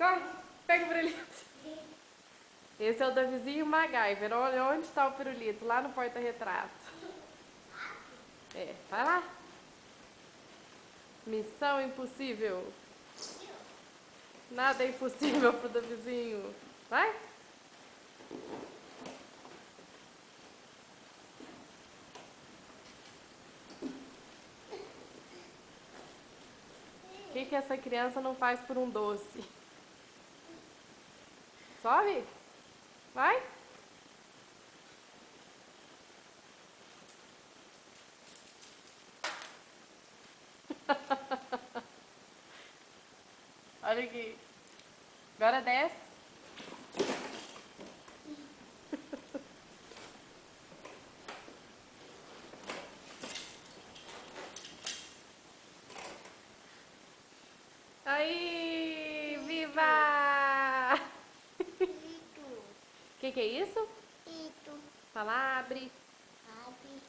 Corre, pega o pirulito. Esse é o Davizinho MacGyver. Olha onde está o pirulito, lá no porta-retrato. É, vai lá. Missão impossível. Nada é impossível pro Davizinho. Vai. O que essa criança não faz por um doce? Sobe. Vai. Olha aqui. Agora desce. Aí, viva! Ito. Que é isso? Ito. Fala, abre. Abre.